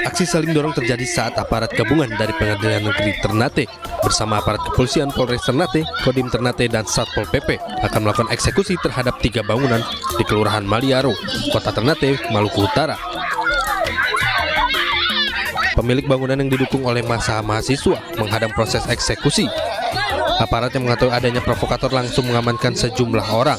Aksi saling dorong terjadi saat aparat gabungan dari Pengadilan Negeri Ternate bersama aparat kepolisian Polres Ternate, Kodim Ternate, dan Satpol PP akan melakukan eksekusi terhadap 3 bangunan di Kelurahan Maliaro, Kota Ternate, Maluku Utara. Pemilik bangunan yang didukung oleh massa mahasiswa menghadang proses eksekusi. Aparat yang mengetahui adanya provokator langsung mengamankan sejumlah orang.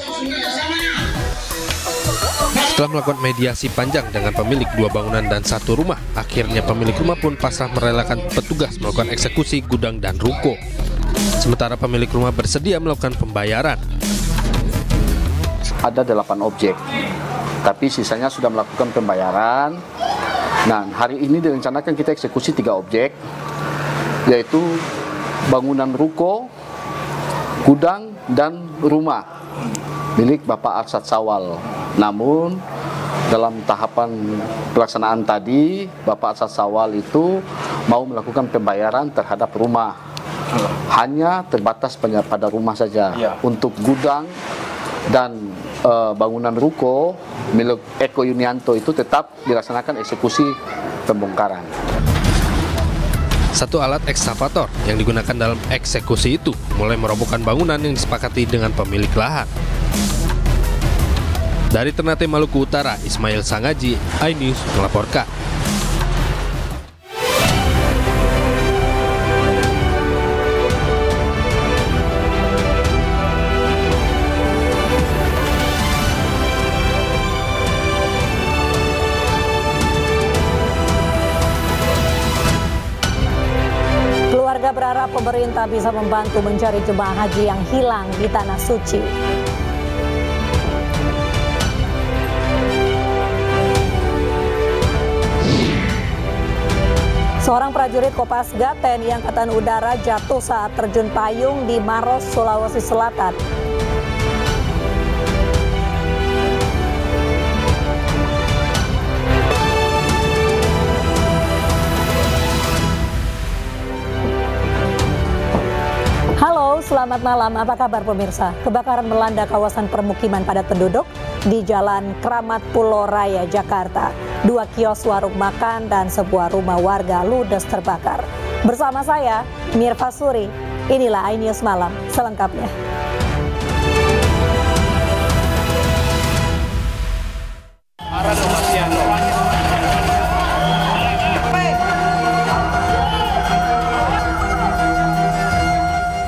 Setelah melakukan mediasi panjang dengan pemilik 2 bangunan dan 1 rumah, akhirnya pemilik rumah pun pasrah merelakan petugas melakukan eksekusi gudang dan ruko. Sementara pemilik rumah bersedia melakukan pembayaran. Ada 8 objek, tapi sisanya sudah melakukan pembayaran. Nah, hari ini direncanakan kita eksekusi 3 objek, yaitu bangunan ruko, gudang, dan rumah milik Bapak Arsad Sawal. Namun dalam tahapan pelaksanaan tadi, Bapak Arsad Sawal itu mau melakukan pembayaran terhadap rumah. Hanya terbatas pada rumah saja. Untuk gudang dan bangunan ruko milik Eko Yunianto itu tetap dilaksanakan eksekusi pembongkaran. 1 alat ekskavator yang digunakan dalam eksekusi itu mulai merobohkan bangunan yang disepakati dengan pemilik lahan. Dari Ternate, Maluku Utara, Ismail Sangaji, iNews melaporkan. Keluarga berharap pemerintah bisa membantu mencari jemaah haji yang hilang di Tanah Suci. Seorang prajurit Kopasga TNI Angkatan Udara jatuh saat terjun payung di Maros, Sulawesi Selatan. Halo, selamat malam. Apa kabar pemirsa? Kebakaran melanda kawasan permukiman padat penduduk di Jalan Kramat Pulau Raya, Jakarta. 2 kios warung makan dan sebuah rumah warga ludes terbakar. Bersama saya, Mirva Suri. Inilah iNews Malam selengkapnya.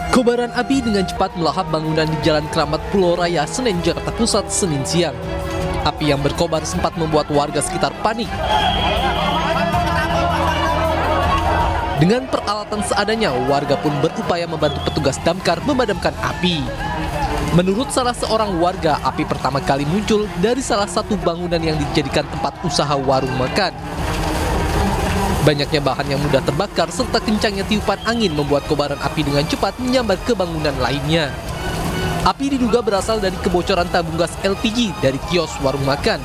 Kobaran api dengan cepat melahap bangunan di Jalan Kramat Pulau Raya, Senen, Jakarta Pusat, Senin siang. Api yang berkobar sempat membuat warga sekitar panik. Dengan peralatan seadanya, warga pun berupaya membantu petugas damkar memadamkan api. Menurut salah seorang warga, api pertama kali muncul dari salah satu bangunan yang dijadikan tempat usaha warung makan. Banyaknya bahan yang mudah terbakar serta kencangnya tiupan angin membuat kobaran api dengan cepat menyambar ke bangunan lainnya. Api diduga berasal dari kebocoran tabung gas LPG dari kios warung makan.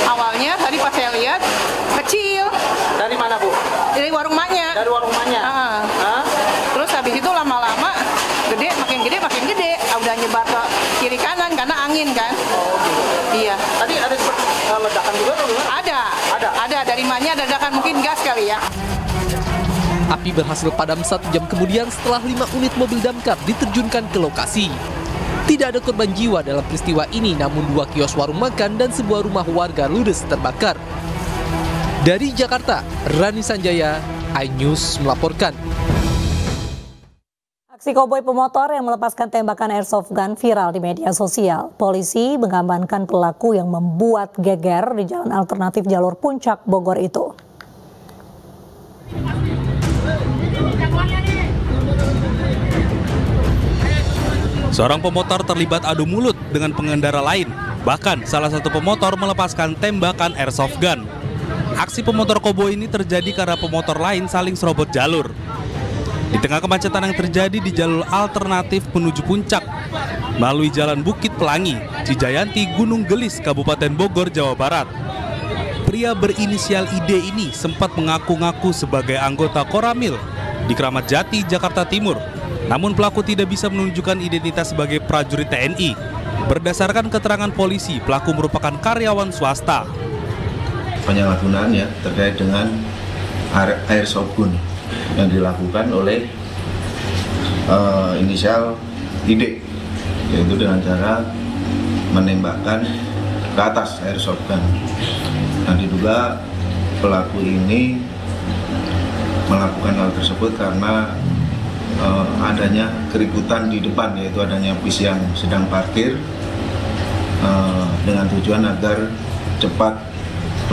Awalnya tadi pas saya lihat kecil. Dari mana, Bu? Dari warung maknya. Dari warung maknya. Terus habis itu lama-lama gede, makin gede, makin gede. Udah nyebar ke kiri kanan karena angin kan. Oh, gitu. Iya. Tadi ada ledakan juga atau gimana? Ada. Dari mana ada ledakan, mungkin gas kali ya. Api berhasil padam 1 jam kemudian setelah 5 unit mobil damkar diterjunkan ke lokasi. Tidak ada korban jiwa dalam peristiwa ini, namun 2 kios warung makan dan sebuah rumah warga ludes terbakar. Dari Jakarta, Rani Sanjaya, iNews melaporkan. Aksi koboi pemotor yang melepaskan tembakan airsoft gun viral di media sosial. Polisi mengamankan pelaku yang membuat geger di jalan alternatif jalur Puncak Bogor itu. Seorang pemotor terlibat adu mulut dengan pengendara lain. Bahkan salah satu pemotor melepaskan tembakan airsoft gun. Aksi pemotor koboi ini terjadi karena pemotor lain saling serobot jalur. Di tengah kemacetan yang terjadi di jalur alternatif menuju Puncak melalui Jalan Bukit Pelangi, Cijayanti, Gunung Gelis, Kabupaten Bogor, Jawa Barat. Pria berinisial ID ini sempat mengaku-ngaku sebagai anggota Koramil di Kramat Jati, Jakarta Timur. Namun pelaku tidak bisa menunjukkan identitas sebagai prajurit TNI. Berdasarkan keterangan polisi, pelaku merupakan karyawan swasta. Penyalahgunaan ya terkait dengan airsoft gun yang dilakukan oleh inisial ID, yaitu dengan cara menembakkan ke atas airsoft gun. Dan diduga pelaku ini melakukan hal tersebut karena adanya keributan di depan, yaitu adanya bis yang sedang parkir, dengan tujuan agar cepat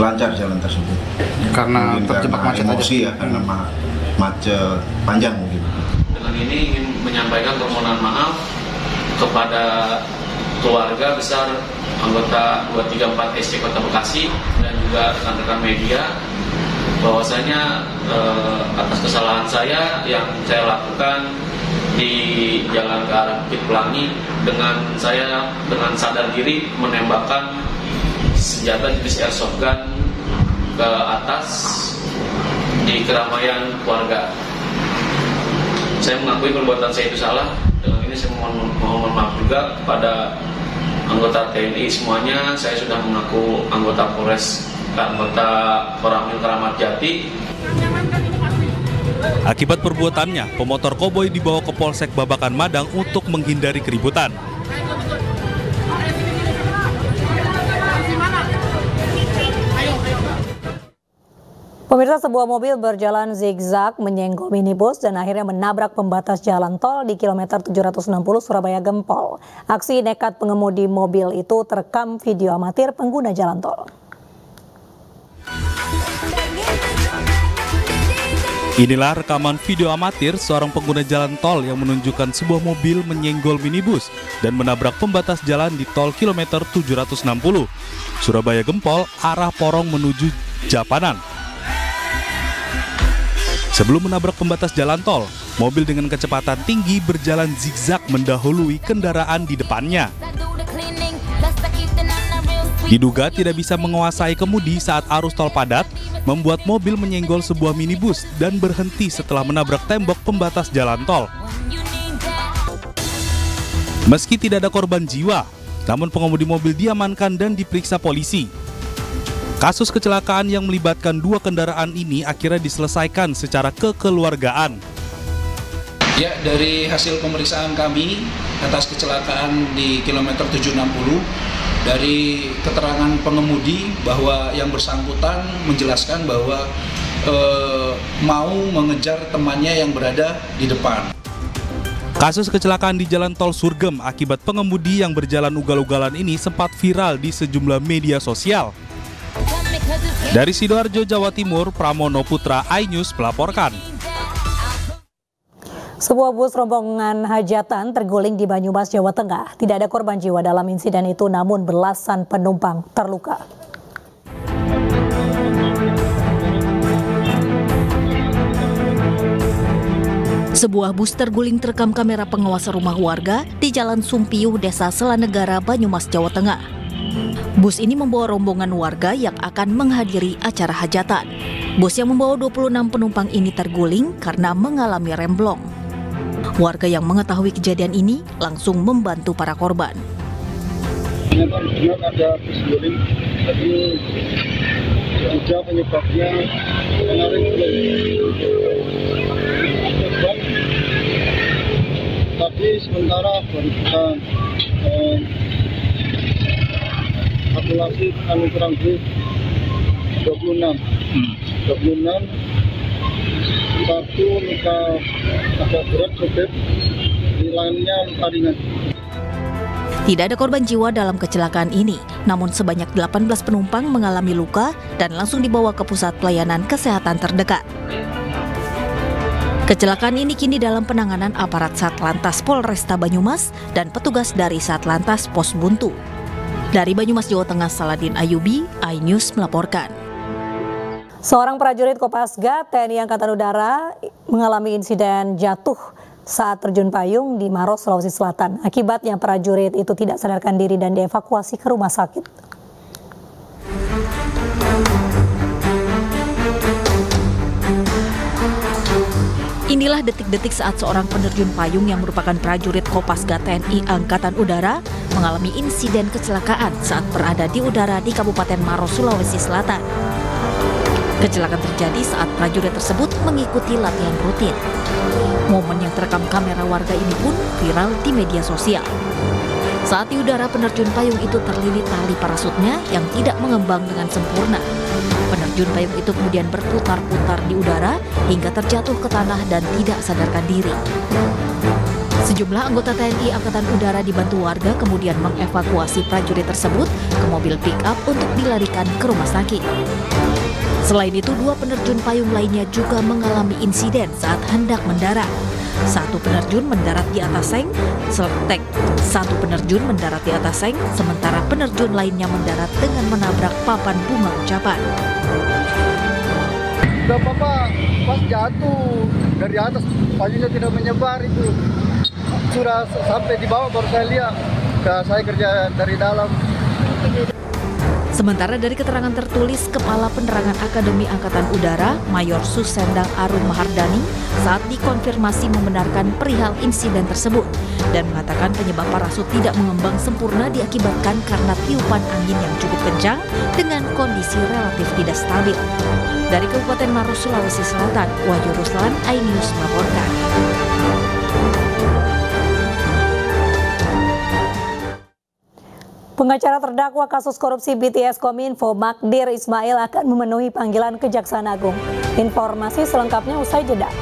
lancar jalan tersebut. Karena terjebak macet emosi ya, karena macet panjang gitu. Dengan ini ingin menyampaikan permohonan maaf kepada keluarga besar anggota 234 SC Kota Bekasi dan juga rekan-rekan media, bahwasanya atas kesalahan saya yang saya lakukan di jalan ke arah Bukit Pelangi, dengan saya dengan sadar diri menembakkan senjata jenis airsoft gun ke atas di keramaian keluarga. Saya mengakui perbuatan saya itu salah. Dengan ini saya mohon maaf juga kepada anggota TNI semuanya. Saya sudah mengaku anggota Polres, anggota Koramil Keramat Jati. Akibat perbuatannya, pemotor koboi dibawa ke Polsek Babakan Madang untuk menghindari keributan. Pemirsa, sebuah mobil berjalan zigzag menyenggol minibus dan akhirnya menabrak pembatas jalan tol di kilometer 760 Surabaya Gempol. Aksi nekat pengemudi mobil itu terekam video amatir pengguna jalan tol. Inilah rekaman video amatir seorang pengguna jalan tol yang menunjukkan sebuah mobil menyenggol minibus dan menabrak pembatas jalan di tol kilometer 760 Surabaya Gempol arah Porong menuju Japanan. Sebelum menabrak pembatas jalan tol, mobil dengan kecepatan tinggi berjalan zigzag mendahului kendaraan di depannya. Diduga tidak bisa menguasai kemudi saat arus tol padat, membuat mobil menyenggol sebuah minibus dan berhenti setelah menabrak tembok pembatas jalan tol. Meski tidak ada korban jiwa, namun pengemudi mobil diamankan dan diperiksa polisi. Kasus kecelakaan yang melibatkan dua kendaraan ini akhirnya diselesaikan secara kekeluargaan. Ya, dari hasil pemeriksaan kami atas kecelakaan di kilometer 760, dari keterangan pengemudi bahwa yang bersangkutan menjelaskan bahwa mau mengejar temannya yang berada di depan. Kasus kecelakaan di Jalan Tol Surgem akibat pengemudi yang berjalan ugal-ugalan ini sempat viral di sejumlah media sosial. Dari Sidoarjo, Jawa Timur, Pramono Putra, iNews melaporkan. Sebuah bus rombongan hajatan terguling di Banyumas, Jawa Tengah. Tidak ada korban jiwa dalam insiden itu, namun belasan penumpang terluka. Sebuah bus terguling terekam kamera pengawas rumah warga di Jalan Sumpiuh, Desa Selanegara, Banyumas, Jawa Tengah. Bus ini membawa rombongan warga yang akan menghadiri acara hajatan. Bus yang membawa 26 penumpang ini terguling karena mengalami remblong. Warga yang mengetahui kejadian ini langsung membantu para korban. Benar ada bus guling, tapi diduga penyebabnya kemarin korban. Tadi sementara baru kita kalkulasi kurang lebih 26. Satu luka agak berat, sobek, di lainnya luka ringan. Tidak ada korban jiwa dalam kecelakaan ini, namun sebanyak 18 penumpang mengalami luka dan langsung dibawa ke pusat pelayanan kesehatan terdekat. Kecelakaan ini kini dalam penanganan aparat Satlantas Polresta Banyumas dan petugas dari Satlantas Pos Buntu. Dari Banyumas, Jawa Tengah, Saladin Ayubi, iNews melaporkan. Seorang prajurit Kopasga TNI Angkatan Udara mengalami insiden jatuh saat terjun payung di Maros, Sulawesi Selatan. Akibatnya prajurit itu tidak sadarkan diri dan dievakuasi ke rumah sakit. Inilah detik-detik saat seorang penerjun payung yang merupakan prajurit Kopasga TNI Angkatan Udara mengalami insiden kecelakaan saat berada di udara di Kabupaten Maros, Sulawesi Selatan. Kecelakaan terjadi saat prajurit tersebut mengikuti latihan rutin. Momen yang terekam kamera warga ini pun viral di media sosial. Saat di udara, penerjun payung itu terlilit tali parasutnya yang tidak mengembang dengan sempurna. Penerjun payung itu kemudian berputar-putar di udara hingga terjatuh ke tanah dan tidak sadarkan diri. Sejumlah anggota TNI Angkatan Udara dibantu warga kemudian mengevakuasi prajurit tersebut ke mobil pick-up untuk dilarikan ke rumah sakit. Selain itu, 2 penerjun payung lainnya juga mengalami insiden saat hendak mendarat. 1 penerjun mendarat di atas seng, sementara penerjun lainnya mendarat dengan menabrak papan bunga ucapan. Udah Bapak pas jatuh dari atas, payungnya tidak menyebar itu. Sudah sampai di bawah baru saya lihat, saya kerja dari dalam. Sementara dari keterangan tertulis Kepala Penerangan Akademi Angkatan Udara, Mayor Susendang Arum Mahardani, saat dikonfirmasi membenarkan perihal insiden tersebut dan mengatakan penyebab parasut tidak mengembang sempurna diakibatkan karena tiupan angin yang cukup kencang dengan kondisi relatif tidak stabil. Dari Kabupaten Maros, Sulawesi Selatan, Wahyu Ruslan, iNews melaporkan. Pengacara terdakwa kasus korupsi BTS Kominfo Magdir Ismail akan memenuhi panggilan Kejaksaan Agung. Informasi selengkapnya usai jeda.